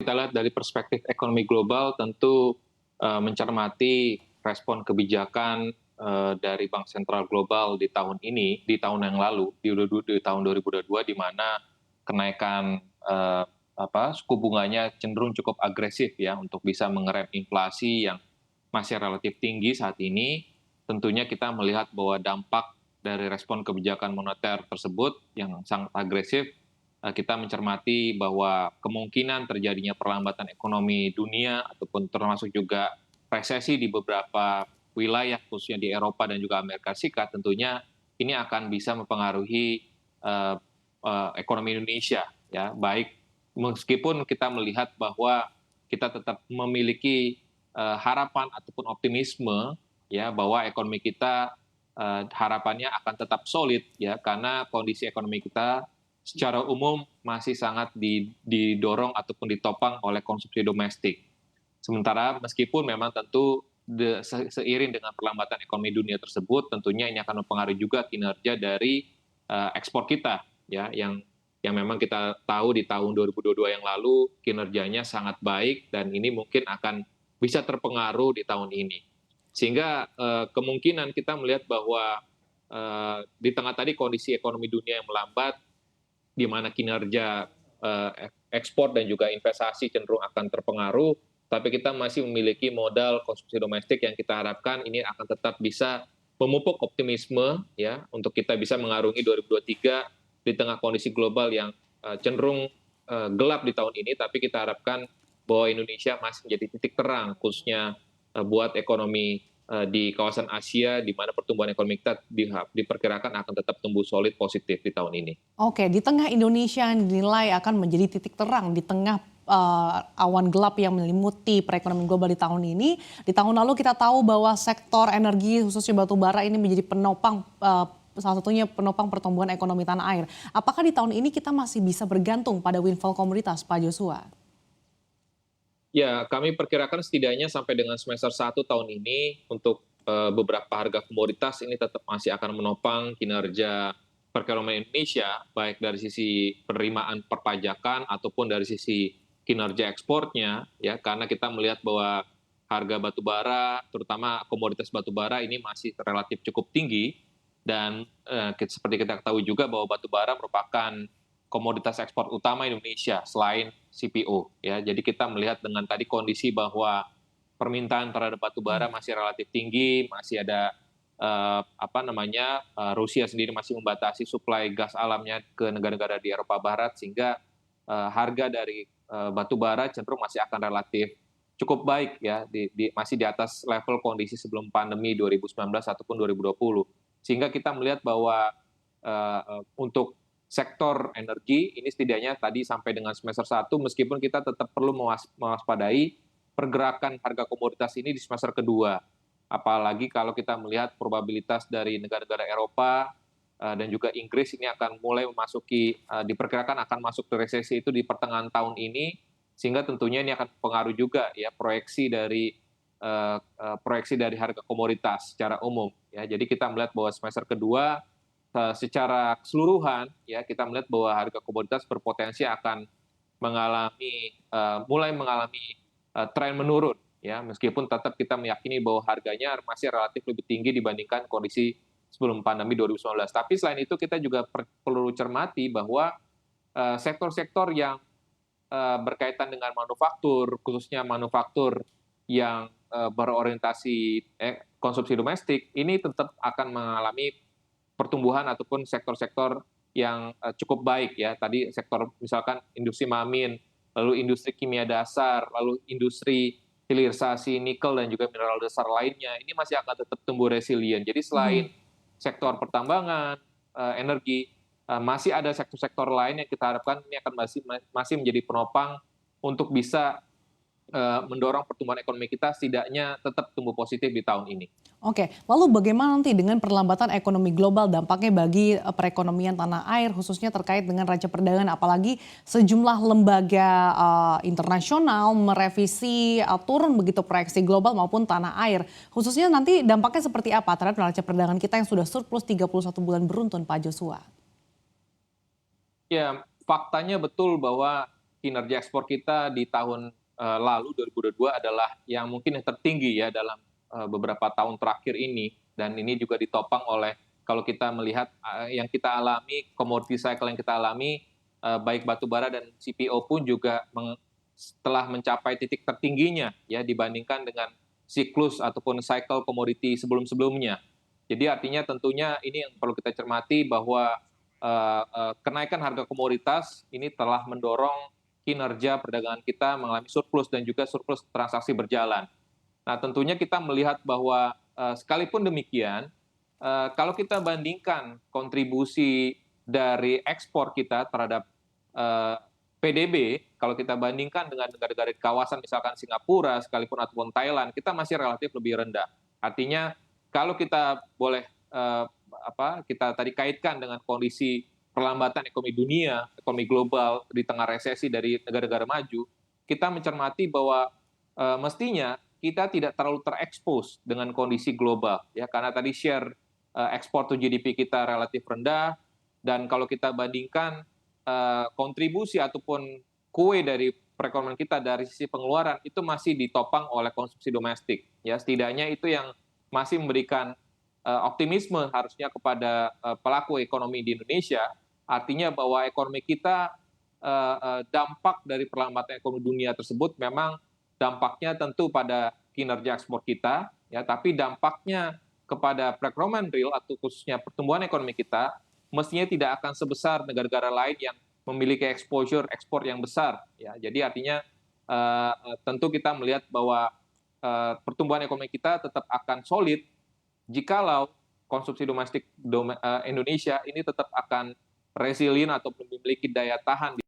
Kita lihat dari perspektif ekonomi global tentu mencermati respon kebijakan dari bank sentral global di tahun ini, di tahun yang lalu, di tahun 2022 di mana kenaikan suku bunganya cenderung cukup agresif ya untuk bisa mengerem inflasi yang masih relatif tinggi saat ini. Tentunya kita melihat bahwa dampak dari respon kebijakan moneter tersebut yang sangat agresif, kita mencermati bahwa kemungkinan terjadinya perlambatan ekonomi dunia ataupun termasuk juga resesi di beberapa wilayah khususnya di Eropa dan juga Amerika Serikat tentunya ini akan bisa mempengaruhi ekonomi Indonesia ya, baik meskipun kita melihat bahwa kita tetap memiliki harapan ataupun optimisme ya bahwa ekonomi kita harapannya akan tetap solid ya karena kondisi ekonomi kita secara umum masih sangat didorong ataupun ditopang oleh konsumsi domestik. Sementara meskipun memang tentu seiring dengan perlambatan ekonomi dunia tersebut, tentunya ini akan mempengaruhi juga kinerja dari ekspor kita, ya, yang memang kita tahu di tahun 2022 yang lalu kinerjanya sangat baik dan ini mungkin akan bisa terpengaruh di tahun ini. Sehingga kemungkinan kita melihat bahwa di tengah tadi kondisi ekonomi dunia yang melambat, di mana kinerja ekspor dan juga investasi cenderung akan terpengaruh, tapi kita masih memiliki modal konsumsi domestik yang kita harapkan ini akan tetap bisa memupuk optimisme ya untuk kita bisa mengarungi 2023 di tengah kondisi global yang cenderung gelap di tahun ini, tapi kita harapkan bahwa Indonesia masih menjadi titik terang khususnya buat ekonomi di kawasan Asia di mana pertumbuhan ekonomi kita diperkirakan akan tetap tumbuh solid positif di tahun ini. Oke, di tengah Indonesia yang dinilai akan menjadi titik terang di tengah awan gelap yang menyelimuti perekonomian global di tahun ini. Di tahun lalu kita tahu bahwa sektor energi khususnya batu bara ini menjadi penopang salah satunya penopang pertumbuhan ekonomi tanah air. Apakah di tahun ini kita masih bisa bergantung pada windfall komoditas, Pak Joshua? Ya, kami perkirakan setidaknya sampai dengan semester 1 tahun ini untuk beberapa harga komoditas ini tetap masih akan menopang kinerja perekonomian Indonesia, baik dari sisi penerimaan perpajakan ataupun dari sisi kinerja ekspornya, ya karena kita melihat bahwa harga batu bara, terutama komoditas batu bara ini masih relatif cukup tinggi dan seperti kita ketahui juga bahwa batu bara merupakan komoditas ekspor utama Indonesia selain CPO ya. Jadi kita melihat dengan tadi kondisi bahwa permintaan terhadap batu bara masih relatif tinggi, masih ada Rusia sendiri masih membatasi suplai gas alamnya ke negara-negara di Eropa Barat sehingga harga dari batu bara cenderung masih akan relatif cukup baik ya masih di atas level kondisi sebelum pandemi 2019 ataupun 2020. Sehingga kita melihat bahwa untuk sektor energi ini setidaknya tadi sampai dengan semester 1 meskipun kita tetap perlu mewaspadai pergerakan harga komoditas ini di semester kedua. Apalagi kalau kita melihat probabilitas dari negara-negara Eropa dan juga Inggris ini akan mulai memasuki diperkirakan akan masuk ke resesi itu di pertengahan tahun ini sehingga tentunya ini akan pengaruh juga ya proyeksi dari harga komoditas secara umum ya. Jadi kita melihat bahwa semester kedua secara keseluruhan ya kita melihat bahwa harga komoditas berpotensi akan mulai mengalami tren menurun ya meskipun tetap kita meyakini bahwa harganya masih relatif lebih tinggi dibandingkan kondisi sebelum pandemi 2019. Tapi selain itu kita juga perlu cermati bahwa sektor-sektor yang berkaitan dengan manufaktur khususnya manufaktur yang berorientasi konsumsi domestik ini tetap akan mengalami pertumbuhan ataupun sektor-sektor yang cukup baik ya. Tadi sektor misalkan industri mamin, lalu industri kimia dasar, lalu industri hilirisasi nikel dan juga mineral dasar lainnya, ini masih akan tetap tumbuh resilient. Jadi selain sektor pertambangan, energi, masih ada sektor-sektor lain yang kita harapkan ini akan masih menjadi penopang untuk bisa mendorong pertumbuhan ekonomi kita setidaknya tetap tumbuh positif di tahun ini. Oke, lalu bagaimana nanti dengan perlambatan ekonomi global dampaknya bagi perekonomian tanah air khususnya terkait dengan raca perdagangan apalagi sejumlah lembaga internasional merevisi turun begitu proyeksi global maupun tanah air. Khususnya nanti dampaknya seperti apa terhadap neraca perdagangan kita yang sudah surplus 31 bulan beruntun, Pak Joshua? Ya, faktanya betul bahwa kinerja ekspor kita di tahun lalu 2022 adalah yang mungkin yang tertinggi ya dalam beberapa tahun terakhir ini, dan ini juga ditopang oleh kalau kita melihat yang kita alami, commodity cycle yang kita alami, baik batubara dan CPO pun juga telah mencapai titik tertingginya ya dibandingkan dengan siklus ataupun cycle komoditi sebelum-sebelumnya. Jadi artinya tentunya ini yang perlu kita cermati bahwa kenaikan harga komoditas ini telah mendorong kinerja perdagangan kita mengalami surplus dan juga surplus transaksi berjalan. Nah, tentunya kita melihat bahwa sekalipun demikian, kalau kita bandingkan kontribusi dari ekspor kita terhadap PDB, kalau kita bandingkan dengan negara-negara di kawasan misalkan Singapura sekalipun ataupun Thailand, kita masih relatif lebih rendah. Artinya kalau kita boleh kita tadi kaitkan dengan kondisi perlambatan ekonomi dunia, ekonomi global di tengah resesi dari negara-negara maju, kita mencermati bahwa mestinya kita tidak terlalu terekspos dengan kondisi global ya, karena tadi share ekspor to GDP kita relatif rendah, dan kalau kita bandingkan kontribusi ataupun kue dari perekonomian kita dari sisi pengeluaran itu masih ditopang oleh konsumsi domestik ya, setidaknya itu yang masih memberikan optimisme harusnya kepada pelaku ekonomi di Indonesia, artinya bahwa ekonomi kita dampak dari perlambatan ekonomi dunia tersebut memang dampaknya tentu pada kinerja ekspor kita ya, tapi dampaknya kepada perekonomian real atau khususnya pertumbuhan ekonomi kita mestinya tidak akan sebesar negara-negara lain yang memiliki exposure ekspor yang besar ya. Jadi artinya tentu kita melihat bahwa pertumbuhan ekonomi kita tetap akan solid jikalau konsumsi domestik Indonesia ini tetap akan resilient atau memiliki daya tahan